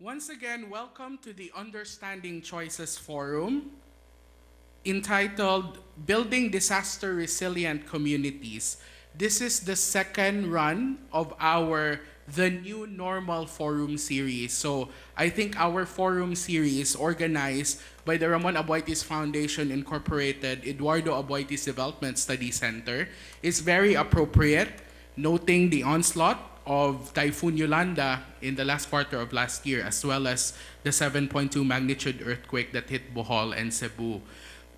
Once again, welcome to the Understanding Choices Forum entitled Building Disaster Resilient Communities. This is the second run of our The New Normal Forum series. So I think our forum series organized by the Ramon Aboitiz Foundation Incorporated Eduardo Aboitiz Development Study Center is very appropriate, noting the onslaught of Typhoon Yolanda in the last quarter of last year, as well as the 7.2 magnitude earthquake that hit Bohol and Cebu.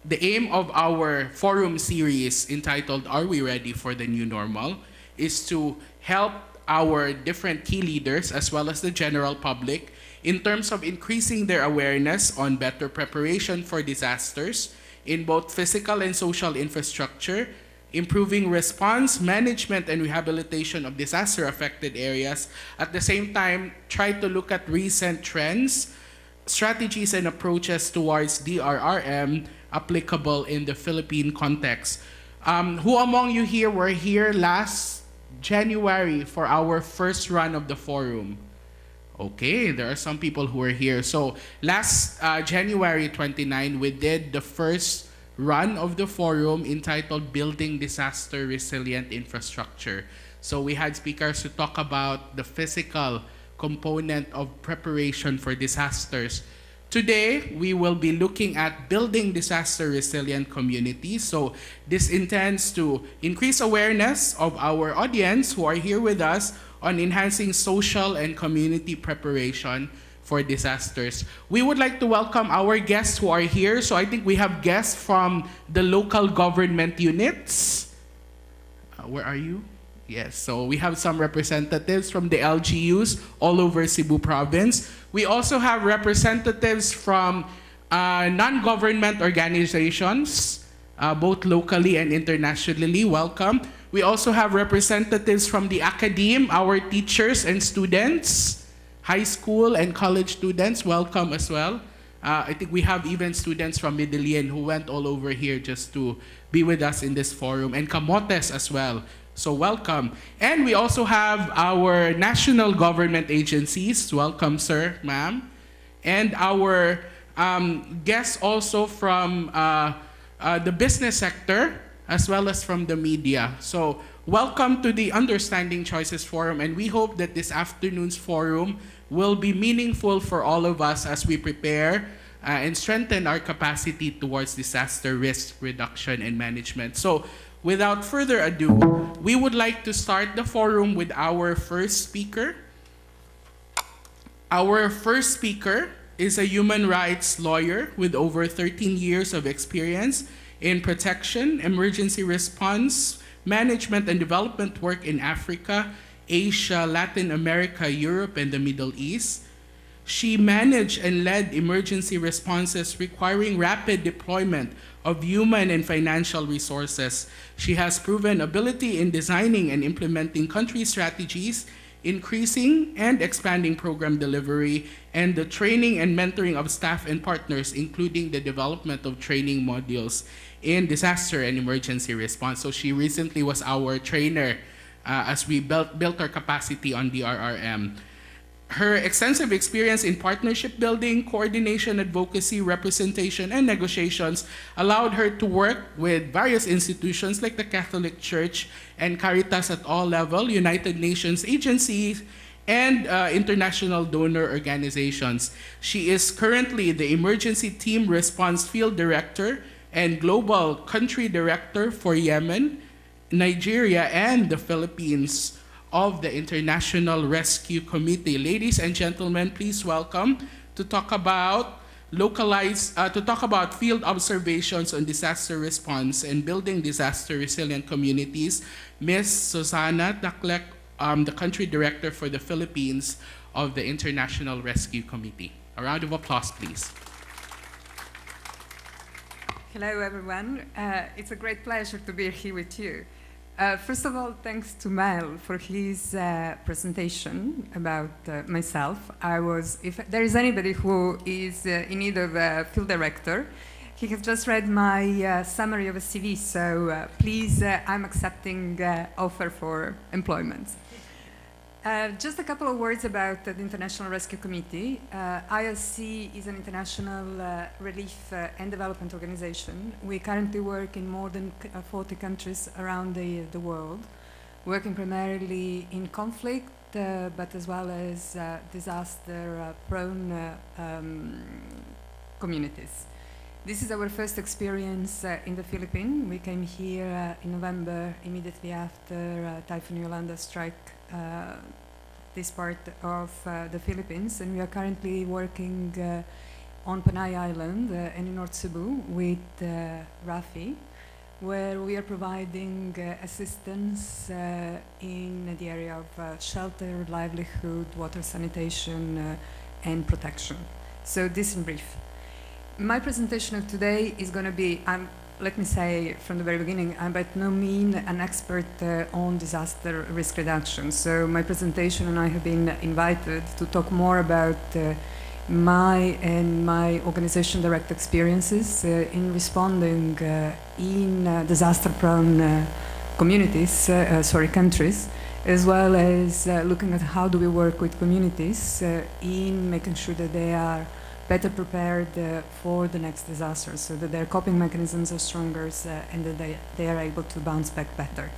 The aim of our forum series entitled Are We Ready for the New Normal is to help our different key leaders as well as the general public in terms of increasing their awareness on better preparation for disasters in both physical and social infrastructure, improving response, management, and rehabilitation of disaster-affected areas. At the same time, try to look at recent trends, strategies, and approaches towards DRRM applicable in the Philippine context. Who among you here were here last January for our first run of the forum? Okay, there are some people who were here. So last January 29, we did the first run of the forum entitled Building Disaster Resilient Infrastructure. So we had speakers to talk about the physical component of preparation for disasters. Today, we will be looking at building disaster resilient communities. So this intends to increase awareness of our audience who are here with us on enhancing social and community preparation for disasters. We would like to welcome our guests who are here. So I think we have guests from the local government units. Where are you? Yes, so we have some representatives from the LGUs all over Cebu province. We also have representatives from non-government organizations, both locally and internationally. Welcome. We also have representatives from the academe, our teachers and students, high school and college students. Welcome as well. I think we have even students from Medellin who went all over here just to be with us in this forum, and Camotes as well. So welcome. And we also have our national government agencies. Welcome, sir, ma'am. And our guests also from the business sector as well as from the media. So welcome to the Understanding Choices Forum, and we hope that this afternoon's forum will be meaningful for all of us as we prepare and strengthen our capacity towards disaster risk reduction and management. So without further ado, we would like to start the forum with our first speaker. Our first speaker is a human rights lawyer with over 13 years of experience in protection, emergency response, management, and development work in Africa, Asia, Latin America, Europe, and the Middle East. She managed and led emergency responses requiring rapid deployment of human and financial resources. She has proven ability in designing and implementing country strategies, increasing and expanding program delivery, and the training and mentoring of staff and partners, including the development of training modules in disaster and emergency response. So she recently was our trainer as we built our capacity on DRRM. Her extensive experience in partnership building, coordination, advocacy, representation, and negotiations allowed her to work with various institutions like the Catholic Church and Caritas at all levels, United Nations agencies, and international donor organizations. She is currently the Emergency Team Response Field Director and Global Country Director for Yemen, Nigeria, and the Philippines of the International Rescue Committee. Ladies and gentlemen, please welcome to talk about field observations on disaster response and building disaster resilient communities, Ms. Susana Taklek, the Country Director for the Philippines of the International Rescue Committee. A round of applause, please. Hello, everyone. It's a great pleasure to be here with you. First of all, thanks to Mel for his presentation about myself. If there is anybody who is in need of a field director, he has just read my summary of a CV, so please, I'm accepting offer for employment. Just a couple of words about the International Rescue Committee. IRC is an international relief and development organization. We currently work in more than 40 countries around the world, working primarily in conflict, but as well as disaster-prone communities. This is our first experience in the Philippines. We came here in November, immediately after Typhoon Yolanda struck this part of the Philippines, and we are currently working on Panay Island and in North Cebu with RAFI, where we are providing assistance in the area of shelter, livelihood, water sanitation, and protection. So this in brief. My presentation of today is going to be, let me say from the very beginning, I'm by no means an expert on disaster risk reduction. So my presentation, and I have been invited to talk more about my and my organization direct experiences in responding in disaster-prone communities, countries, as well as looking at how do we work with communities in making sure that they are better prepared for the next disaster, so that their coping mechanisms are stronger and that they are able to bounce back better.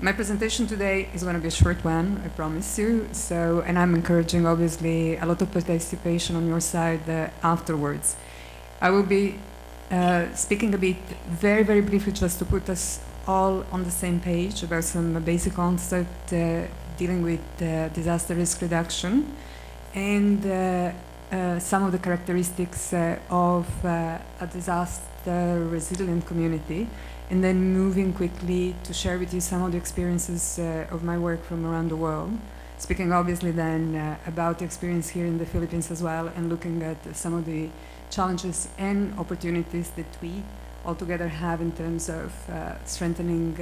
My presentation today is going to be a short one, I promise you, and I'm encouraging obviously a lot of participation on your side afterwards. I will be speaking a bit very, very briefly just to put us all on the same page about some basic concept dealing with disaster risk reduction and some of the characteristics of a disaster resilient community, and then moving quickly to share with you some of the experiences of my work from around the world, speaking obviously then about the experience here in the Philippines as well, and looking at some of the challenges and opportunities that we altogether have in terms of strengthening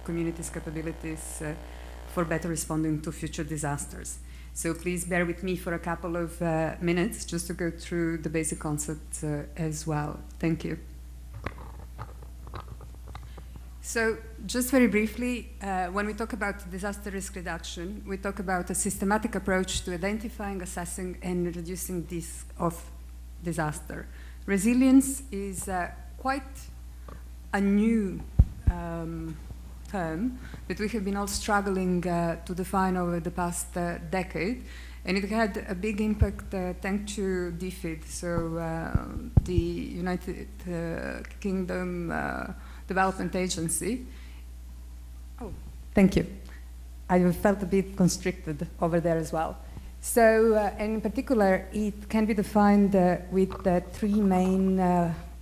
communities' capabilities for better responding to future disasters. So please bear with me for a couple of minutes just to go through the basic concepts as well. Thank you. So just very briefly, when we talk about disaster risk reduction, we talk about a systematic approach to identifying, assessing, and reducing risk of disaster. Resilience is quite a new term that we have been all struggling to define over the past decade, and it had a big impact thanks to DFID, so the United Kingdom Development Agency. Oh, thank you. I felt a bit constricted over there as well. So, and in particular, it can be defined with three main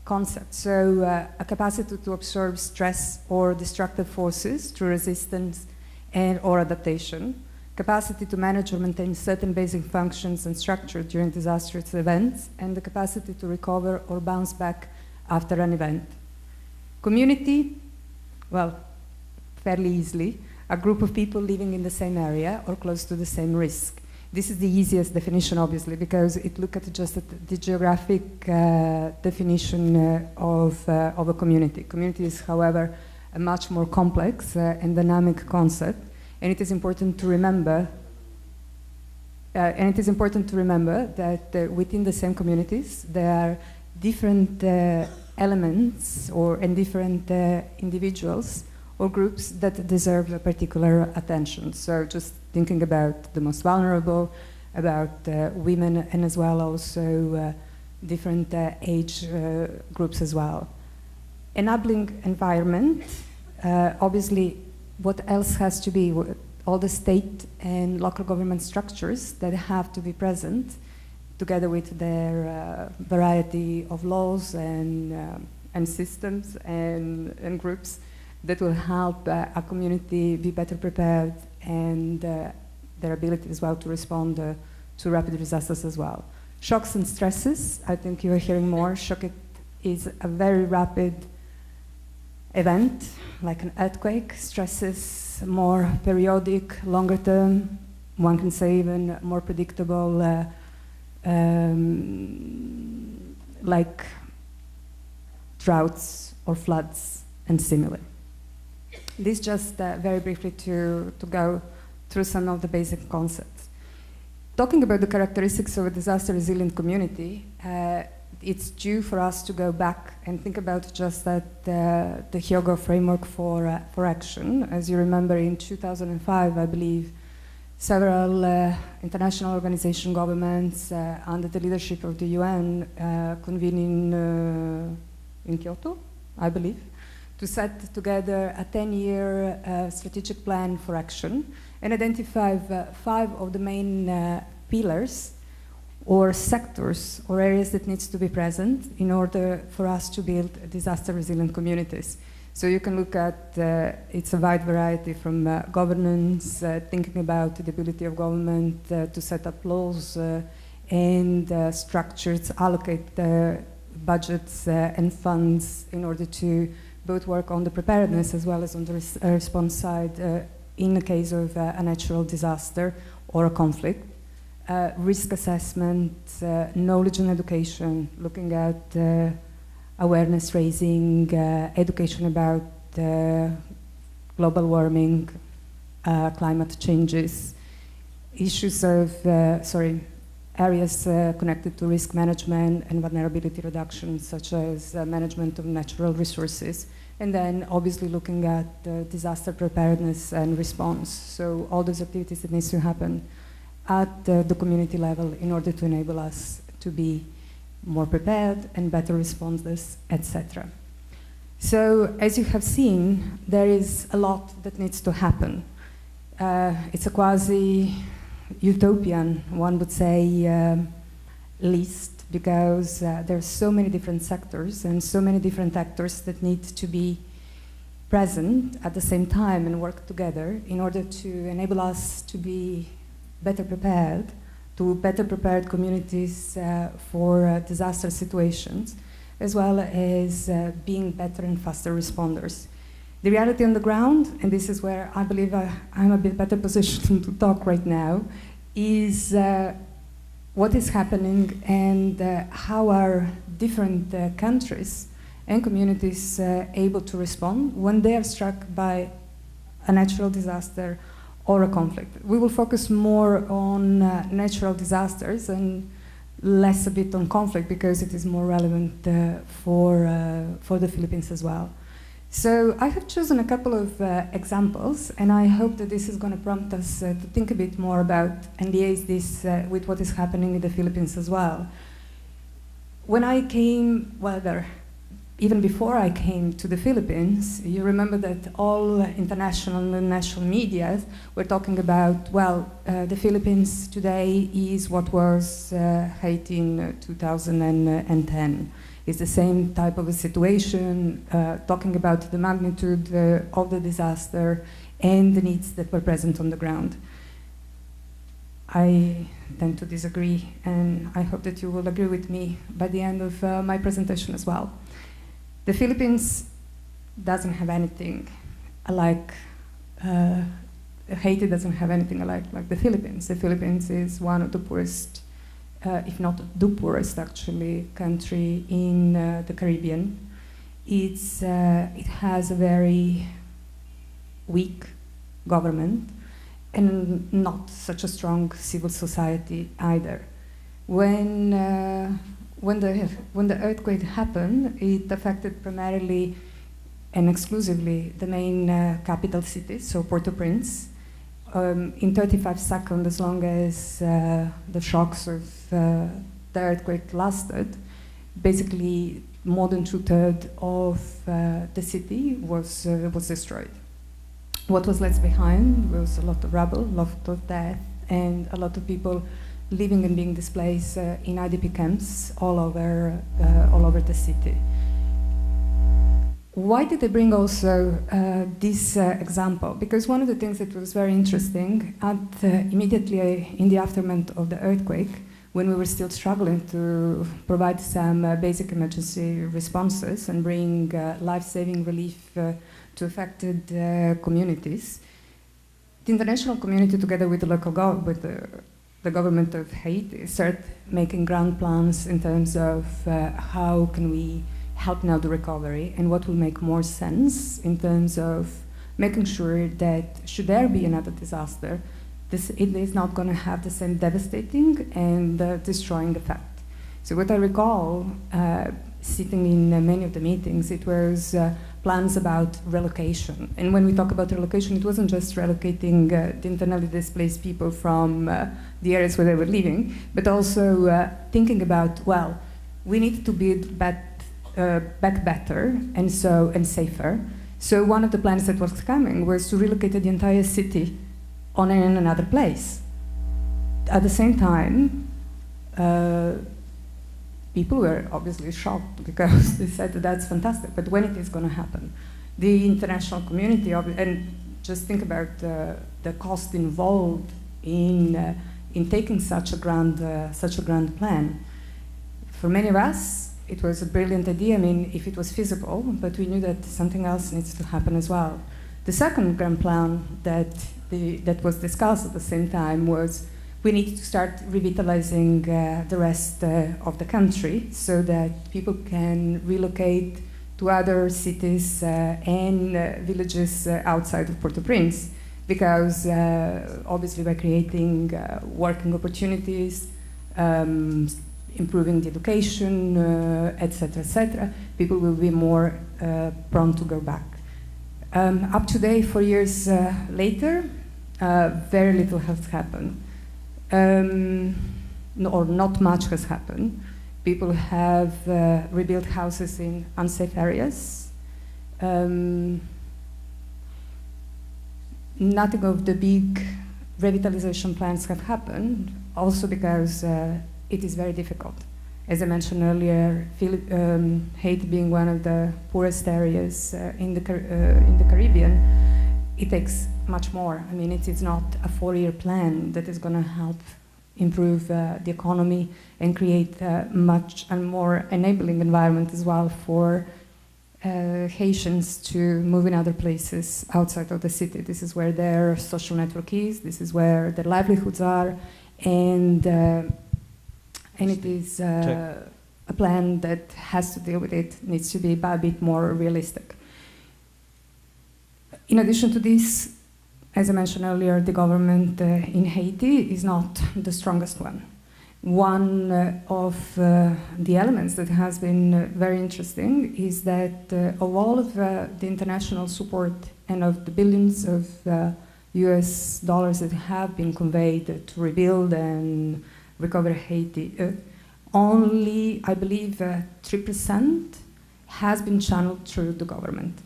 concepts. So a capacity to absorb stress or destructive forces through resistance and or adaptation, capacity to manage or maintain certain basic functions and structure during disastrous events, and the capacity to recover or bounce back after an event. Community, well, fairly easily, a group of people living in the same area or close to the same risk. This is the easiest definition, obviously, because it looks at just the geographic definition of a community. Community is, however, a much more complex and dynamic concept, and it is important to remember. That within the same communities there are different elements and different individuals or groups that deserve a particular attention. So just thinking about the most vulnerable, about women, and as well also different age groups as well. Enabling environment, obviously what else has to be? All the state and local government structures that have to be present together with their variety of laws and systems and groups that will help a community be better prepared and their ability as well to respond to rapid disasters as well. Shocks and stresses, I think you are hearing more. Shock is a very rapid event, like an earthquake. Stresses, more periodic, longer term, one can say even more predictable, like droughts or floods and similar. This just very briefly to go through some of the basic concepts. Talking about the characteristics of a disaster-resilient community, it's due for us to go back and think about just that the Hyogo framework for action. As you remember, in 2005, I believe, several international organization governments under the leadership of the UN convened in Kyoto, I believe, to set together a 10-year strategic plan for action and identify 5 of the main pillars or sectors or areas that needs to be present in order for us to build disaster-resilient communities. So you can look at, it's a wide variety from governance, thinking about the ability of government to set up laws and structures, allocate budgets and funds in order to both work on the preparedness as well as on the response side in the case of a natural disaster or a conflict. Risk assessment, knowledge and education, looking at awareness raising, education about global warming, climate changes, issues of, areas connected to risk management and vulnerability reduction, such as management of natural resources, and then obviously looking at disaster preparedness and response. So all those activities that needs to happen at the community level in order to enable us to be more prepared and better responses, etc. So as you have seen, there is a lot that needs to happen. It's a quasi-utopian, one would say, list, because there are so many different sectors and so many different actors that need to be present at the same time and work together in order to enable us to be better prepared, to better prepared communities for disaster situations, as well as being better and faster responders. The reality on the ground, and this is where I believe I'm a bit better positioned to talk right now, is what is happening and how are different countries and communities able to respond when they are struck by a natural disaster or a conflict. We will focus more on natural disasters and less a bit on conflict because it is more relevant for the Philippines as well. So I have chosen a couple of examples, and I hope that this is going to prompt us to think a bit more about and liaise this with what is happening in the Philippines as well. When I came, even before I came to the Philippines, you remember that all international and national media were talking about, the Philippines today is what was Haiti in 2010. It's the same type of a situation, talking about the magnitude of the disaster and the needs that were present on the ground. I tend to disagree, and I hope that you will agree with me by the end of my presentation as well. The Philippines doesn't have anything like Haiti doesn't have anything like the Philippines. The Philippines is one of the poorest, if not the poorest actually, country in the Caribbean. It has a very weak government and not such a strong civil society either. When the earthquake happened, it affected primarily and exclusively the main capital cities, so Port-au-Prince. In 35 seconds, as long as the shocks of the earthquake lasted, basically more than 2/3 of the city was destroyed. What was left behind was a lot of rubble, a lot of death, and a lot of people living and being displaced in IDP camps all over the city. Why did I bring also this example? Because one of the things that was very interesting, immediately in the aftermath of the earthquake, when we were still struggling to provide some basic emergency responses and bring life-saving relief to affected communities, the international community, together with the local the government of Haiti, started making grand plans in terms of how can we help now the recovery and what will make more sense in terms of making sure that should there be another disaster, it is not going to have the same devastating and destroying effect. So what I recall, sitting in many of the meetings, it was plans about relocation. And when we talk about relocation, it wasn't just relocating the internally displaced people from the areas where they were living, but also thinking about, well, we need to build back better and safer. So one of the plans that was coming was to relocate the entire city in another place. At the same time, people were obviously shocked because they said that's fantastic, but when it is going to happen? The international community, and just think about the cost involved in taking such a grand plan. For many of us, it was a brilliant idea. I mean, if it was feasible, but we knew that something else needs to happen as well. The second grand plan that was discussed at the same time was we need to start revitalizing the rest of the country so that people can relocate to other cities and villages outside of Port-au-Prince, because obviously by creating working opportunities, improving the education, etc., people will be more prone to go back. Up to date, 4 years later, very little has happened. Or not much has happened. People have rebuilt houses in unsafe areas. Nothing of the big revitalization plans have happened, also because it is very difficult. As I mentioned earlier, Haiti being one of the poorest areas in the Caribbean, it takes much more. I mean, it is not a 4-year plan that is going to help improve the economy and create much and more enabling environment as well for Haitians to move in other places outside of the city. This is where their social network is, this is where their livelihoods are, and it is a plan that has to deal with it, needs to be a bit more realistic. In addition to this, as I mentioned earlier, the government in Haiti is not the strongest one. One of the elements that has been very interesting is that of all of the international support and of the billions of US dollars that have been conveyed to rebuild and recover Haiti, only, I believe, 3% has been channeled through the government.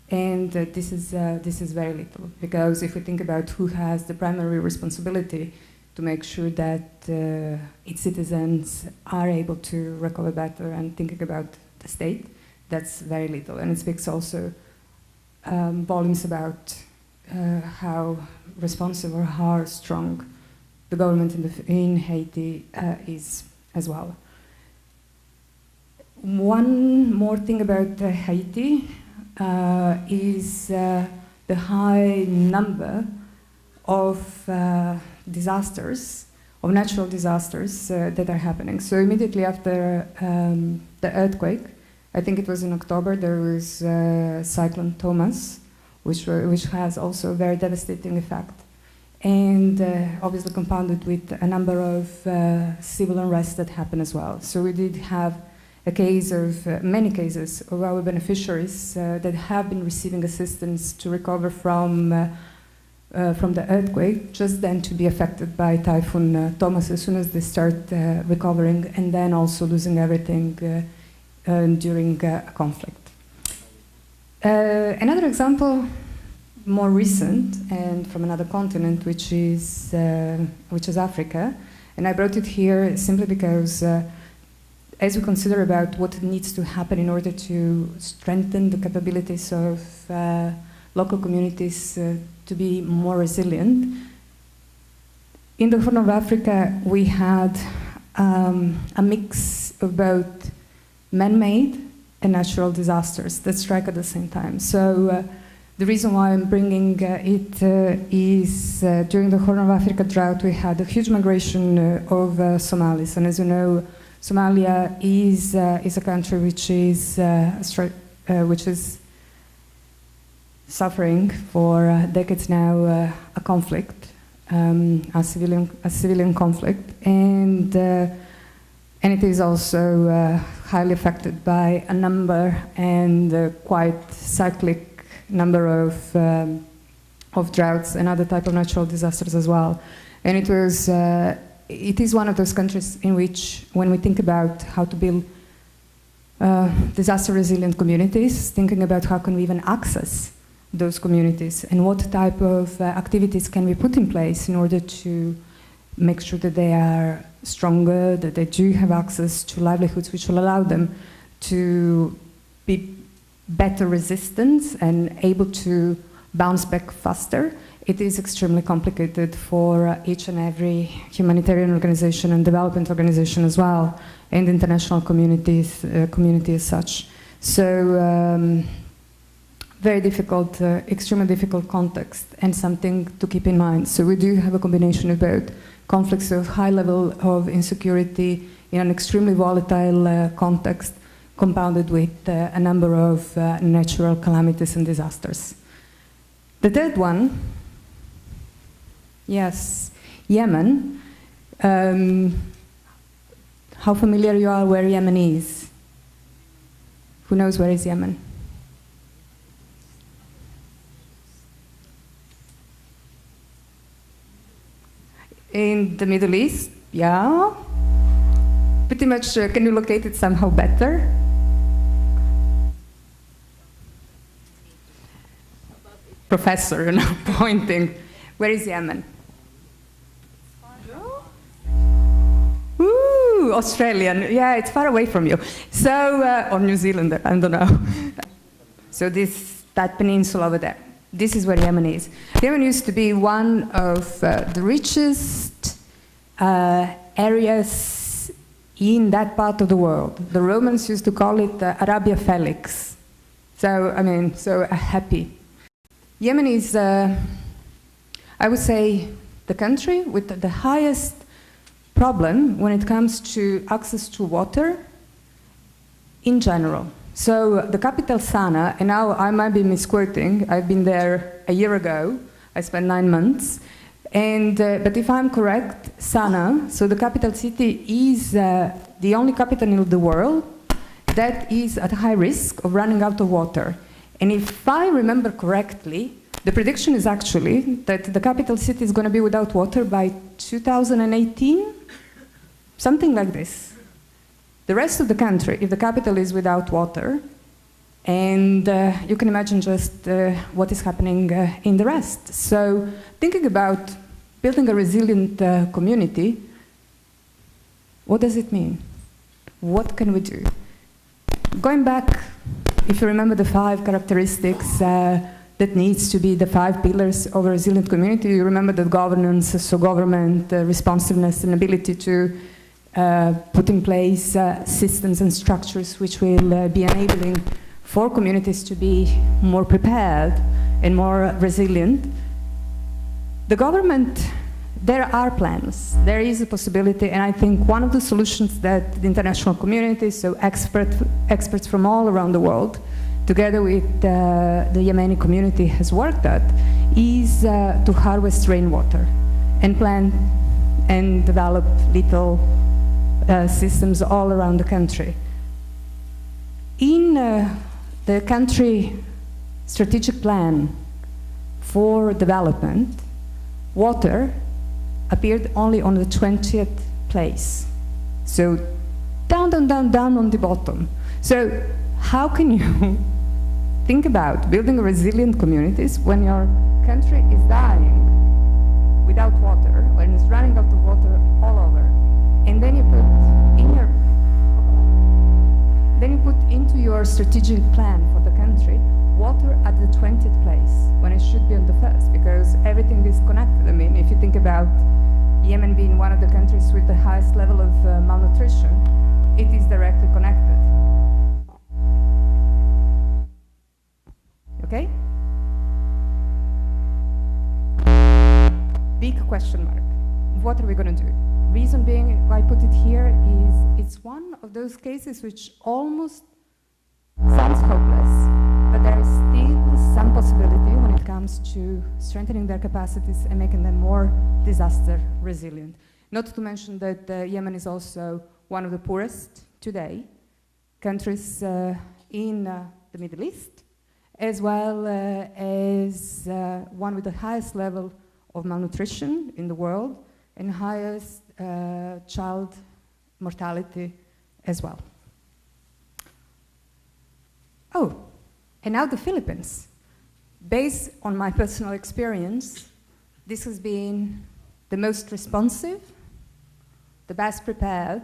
And this is very little, because if we think about who has the primary responsibility to make sure that its citizens are able to recover better and thinking about the state, that's very little. And it speaks also volumes about how responsive or how strong the government in Haiti is as well. One more thing about Haiti is the high number of disasters, of natural disasters that are happening. So immediately after the earthquake, I think it was in October, there was Cyclone Thomas, which has also a very devastating effect, and obviously compounded with a number of civil unrest that happened as well. So we did have a case of many cases of our beneficiaries that have been receiving assistance to recover from the earthquake, just then to be affected by Typhoon Thomas as soon as they start recovering, and then also losing everything during a conflict. Another example, more recent and from another continent, which is Africa, and I brought it here simply because as we consider about what needs to happen in order to strengthen the capabilities of local communities to be more resilient, in the Horn of Africa we had a mix of both man-made and natural disasters that strike at the same time. So the reason why I'm bringing it is during the Horn of Africa drought we had a huge migration of Somalis, and as you know, Somalia is a country which is suffering for decades now a conflict a civilian conflict, and it is also highly affected by a number and quite cyclic number of droughts and other type of natural disasters as well. And it is one of those countries in which, when we think about how to build disaster-resilient communities, thinking about how can we even access those communities and what type of activities can we put in place in order to make sure that they are stronger, that they do have access to livelihoods which will allow them to be better resistant and able to bounce back faster. It is extremely complicated for each and every humanitarian organization and development organization as well, and international community as such. So very difficult, extremely difficult context, and something to keep in mind. So we do have a combination of both conflicts of high level of insecurity in an extremely volatile context, compounded with a number of natural calamities and disasters. The third one, yes, Yemen. How familiar you are where Yemen is? Who knows where is Yemen? In the Middle East, yeah. Pretty much, can you locate it somehow better? Professor, pointing. Where is Yemen? Ooh, Australian. Yeah, it's far away from you. So, or New Zealander, I don't know. So that peninsula over there. This is where Yemen is. Yemen used to be one of the richest areas in that part of the world. The Romans used to call it Arabia Felix. So, I mean, so happy. Yemen is, I would say, the country with the highest problem when it comes to access to water in general. So the capital, Sana'a, and now I might be misquoting, I've been there a year ago, I spent 9 months, and, but if I'm correct, Sana'a, so the capital city, is the only capital in the world that is at high risk of running out of water. And if I remember correctly, the prediction is actually that the capital city is going to be without water by 2018, something like this. The rest of the country, if the capital is without water, and you can imagine just what is happening in the rest. So thinking about building a resilient community, what does it mean? What can we do? Going back, if you remember the 5 characteristics that needs to be the 5 pillars of a resilient community, you remember that governance, so government, responsiveness, and ability to put in place systems and structures which will be enabling for communities to be more prepared and more resilient. The government, there are plans, there is a possibility, and I think one of the solutions that the international community, so experts from all around the world, together with the Yemeni community has worked at, is to harvest rainwater and plant and develop little systems all around the country. In the country strategic plan for development, water appeared only on the 20th place. So down, down, down, down on the bottom. So how can you think about building resilient communities when your country is dying without water, when it's running out of water all over? And then you put into your strategic plan for the country water at the 20th place when it should be on the first, because everything is connected. I mean, if you think about Yemen being one of the countries with the highest level of malnutrition, it is directly connected. Okay? Big question mark. What are we going to do? Reason being, why I put it here is it's one of those cases which almost sounds hopeless, but there is still some one possibility when it comes to strengthening their capacities and making them more disaster resilient. Not to mention that Yemen is also one of the poorest today countries in the Middle East, as well as one with the highest level of malnutrition in the world and highest child mortality as well. Oh, and now the Philippines. Based on my personal experience, this has been the most responsive, the best prepared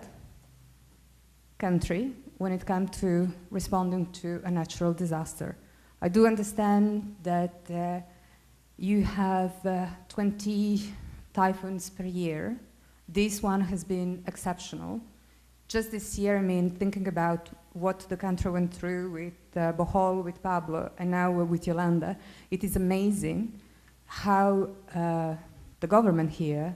country when it comes to responding to a natural disaster. I do understand that you have 20 typhoons per year. This one has been exceptional. Just this year, I mean, thinking about what the country went through with Bohol, with Pablo, and now with Yolanda, it is amazing how the government here,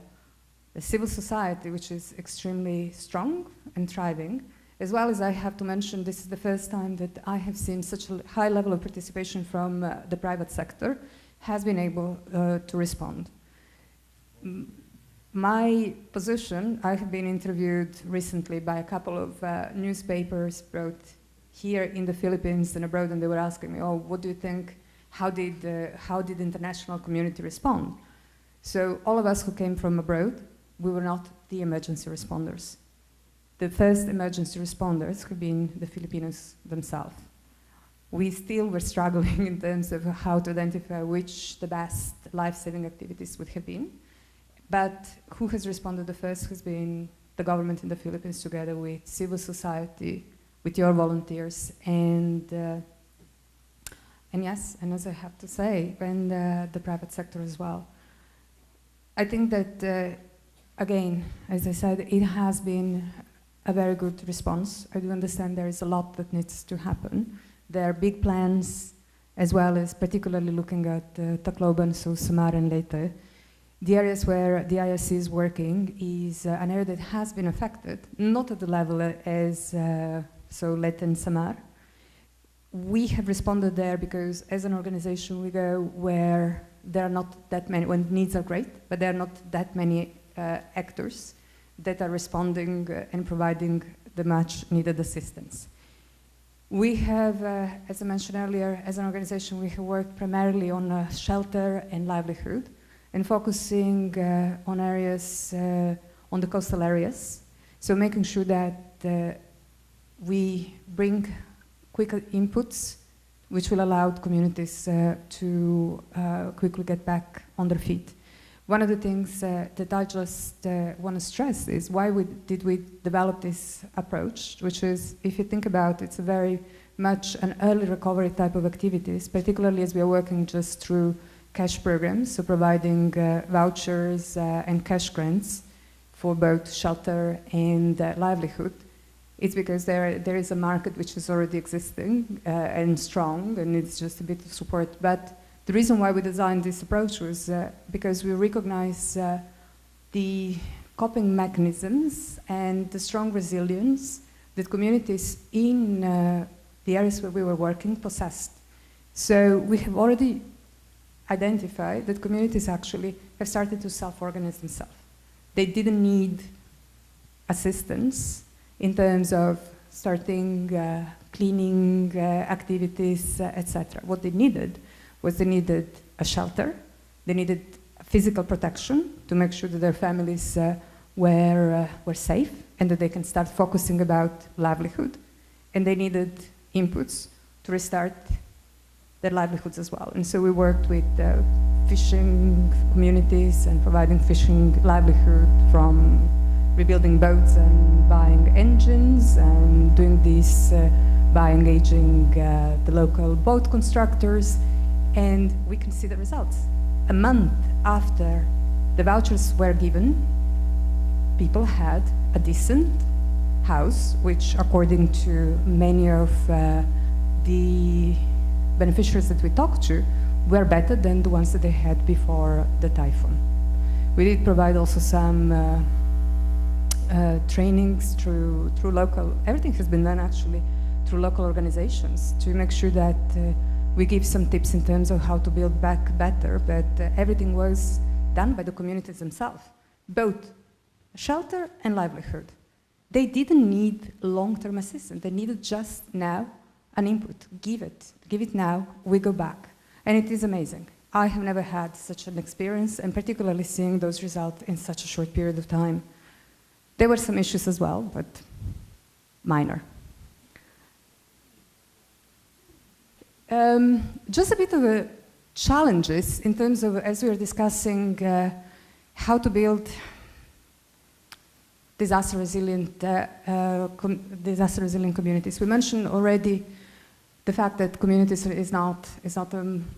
the civil society, which is extremely strong and thriving, as well as I have to mention, this is the first time that I have seen such a high level of participation from the private sector, has been able to respond. My position, I have been interviewed recently by a couple of newspapers both here in the Philippines and abroad, and they were asking me, oh, what do you think, how did the international community respond? So all of us who came from abroad, we were not the emergency responders. The first emergency responders have been the Filipinos themselves. We still were struggling in terms of how to identify which the best life-saving activities would have been. But who has responded the first has been the government in the Philippines together with civil society, with your volunteers, and yes, and as I have to say, and the private sector as well. I think that, again, as I said, it has been a very good response. I do understand there is a lot that needs to happen. There are big plans, as well as particularly looking at Tacloban, so Samar and Leyte. The areas where the IRC is working is an area that has been affected, not at the level as so Leyte and Samar. We have responded there because as an organization we go where there are not that many, when needs are great, but there are not that many actors that are responding and providing the much needed assistance. We have, as I mentioned earlier, as an organization we have worked primarily on shelter and livelihood, and focusing on areas, on the coastal areas. So making sure that we bring quick inputs which will allow communities to quickly get back on their feet. One of the things that I just want to stress is why did we develop this approach, which is, if you think about it, it's a very much an early recovery type of activities, particularly as we are working just through cash programs, so providing vouchers and cash grants for both shelter and livelihood. It's because there is a market which is already existing and strong, and it's just a bit of support. But the reason why we designed this approach was because we recognize the coping mechanisms and the strong resilience that communities in the areas where we were working possessed. So we have already identified that communities actually have started to self-organize themselves. They didn't need assistance in terms of starting cleaning activities, etc. What they needed was they needed a shelter, they needed physical protection to make sure that their families were safe and that they can start focusing about livelihood, and they needed inputs to restart their livelihoods as well. And so we worked with fishing communities and providing fishing livelihood, from rebuilding boats and buying engines, and doing this by engaging the local boat constructors, and we can see the results. A month after the vouchers were given, people had a decent house, which according to many of the beneficiaries that we talked to, were better than the ones that they had before the typhoon. We did provide also some trainings through local, everything has been done actually through local organizations to make sure that We give some tips in terms of how to build back better, but everything was done by the communities themselves, both shelter and livelihood. They didn't need long-term assistance. They needed just now an input. Give it now, we go back. And it is amazing. I have never had such an experience, and particularly seeing those results in such a short period of time. There were some issues as well, but minor. Just a bit of challenges in terms of, as we were discussing, how to build disaster-resilient communities. We mentioned already the fact that communities is not a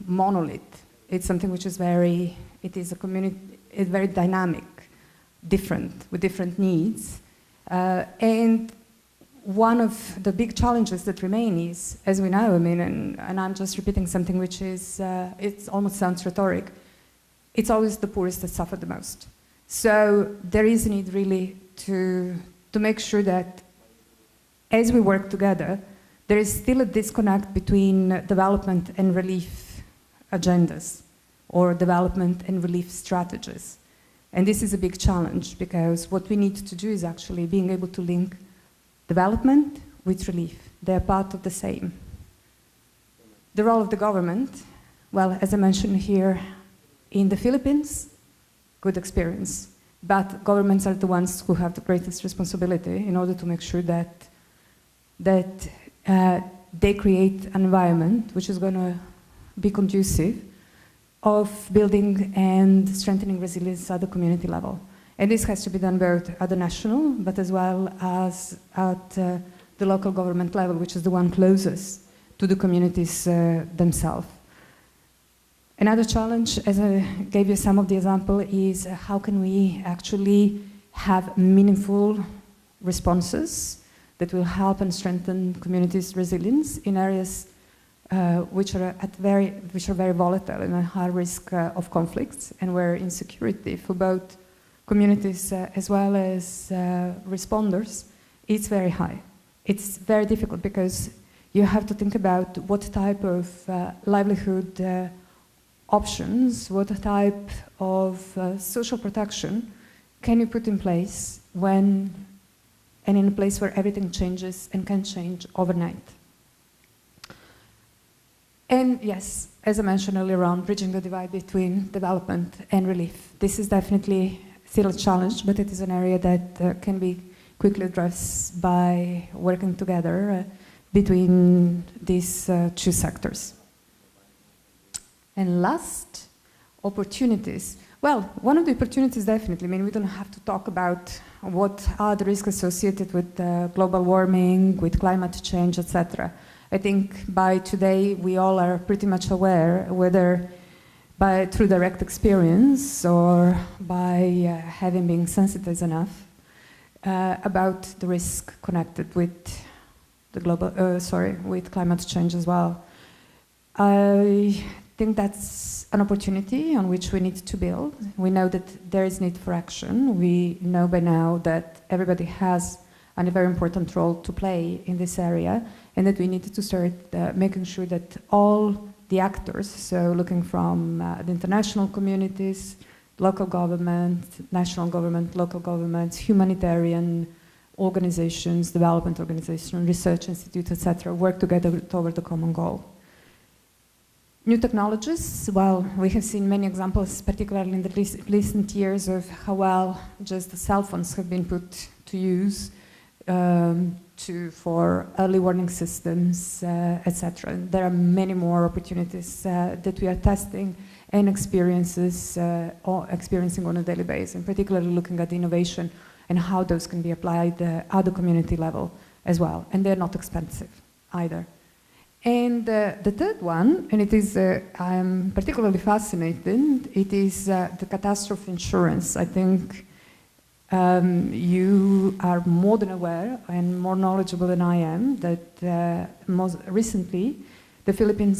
monolith. It's something which is very dynamic, different, with different needs. And one of the big challenges that remain is, as we know, I mean, and I'm just repeating something which is, it almost sounds rhetoric, it's always the poorest that suffer the most. So there is a need really to make sure that as we work together, there is still a disconnect between development and relief agendas or development and relief strategies. And this is a big challenge because what we need to do is actually being able to link development with relief. They're part of the same. The role of the government, well, as I mentioned here, in the Philippines, good experience. But governments are the ones who have the greatest responsibility in order to make sure that they create an environment which is going to be conducive of building and strengthening resilience at the community level. And this has to be done both at the national, but as well as at the local government level, which is the one closest to the communities themselves. Another challenge, as I gave you some of the example, is how can we actually have meaningful responses that will help and strengthen communities' resilience in areas which are very volatile and at high risk of conflicts, and where insecurity for both communities as well as responders is very high. It's very difficult because you have to think about what type of livelihood options, what type of social protection can you put in place when and in a place where everything changes and can change overnight. And yes, as I mentioned earlier on, bridging the divide between development and relief. This is definitely still a challenge, but it is an area that can be quickly addressed by working together between these two sectors. And last, opportunities. Well, one of the opportunities definitely, I mean, we don't have to talk about what are the risks associated with global warming, with climate change, etc. I think by today we all are pretty much aware, whether through direct experience or by having been sensitized enough about the risk connected with the with climate change as well. I think that's an opportunity on which we need to build. We know that there is need for action. We know by now that everybody has a very important role to play in this area, and that we need to start making sure that all the actors, so looking from the international communities, local government, national government, local governments, humanitarian organizations, development organizations, research institutes, etc., work together toward the common goal. New technologies, well, we have seen many examples, particularly in the recent years, of how well just the cell phones have been put to use for early warning systems, etc. There are many more opportunities that we are testing and experiencing on a daily basis, and particularly looking at innovation and how those can be applied at the community level as well. And they're not expensive either. And the third one, and it is, I'm particularly fascinated, it is the catastrophe insurance. I think you are more than aware and more knowledgeable than I am that most recently the Philippine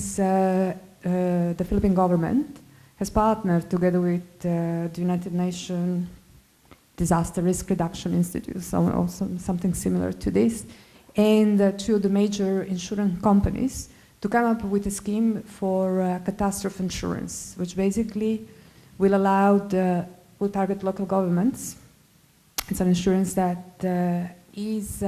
government has partnered together with the United Nations Disaster Risk Reduction Institute, so also something similar to this, and two of the major insurance companies to to come up with a scheme for catastrophe insurance, which basically will target local governments. It's an insurance that is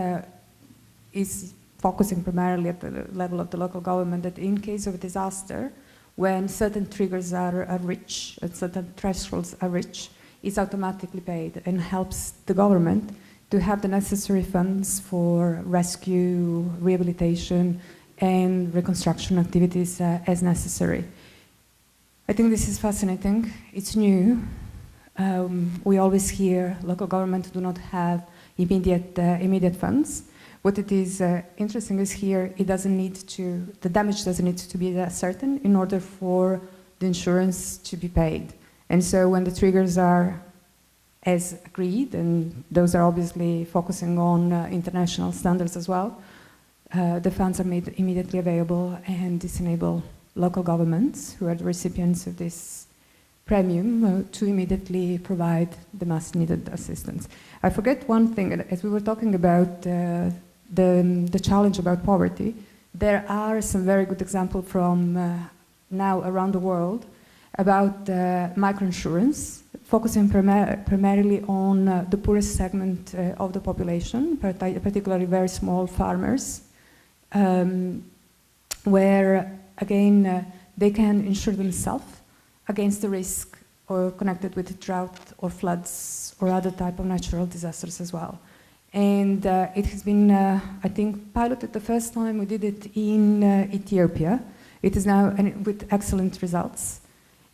focusing primarily at the level of the local government, that in case of a disaster, when certain triggers are reached and certain thresholds are reached, is automatically paid and helps the government to have the necessary funds for rescue, rehabilitation, and reconstruction activities as necessary. I think this is fascinating. It's new. We always hear local governments do not have immediate funds. What it is interesting is here, the damage doesn't need to be that certain in order for the insurance to be paid. And so when the triggers are as agreed, and those are obviously focusing on international standards as well, the funds are made immediately available, and this enables local governments, who are the recipients of this premium, to immediately provide the much needed assistance. I forget one thing, as we were talking about the challenge about poverty, there are some very good examples from now around the world about microinsurance, focusing primarily on the poorest segment of the population, particularly very small farmers, where, again, they can insure themselves against the risk or connected with drought or floods or other type of natural disasters as well. And it has been, I think, piloted the first time we did it in Ethiopia. It is now, and with excellent results.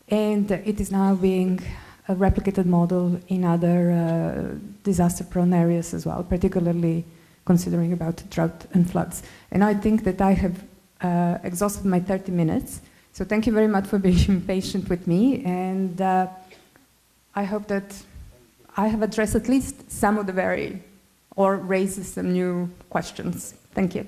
And it is now being a replicated model in other disaster-prone areas as well, particularly considering about drought and floods. And I think that I have exhausted my 30 minutes. So thank you very much for being patient with me. And I hope that I have addressed at least some of the or raised some new questions. Thank you.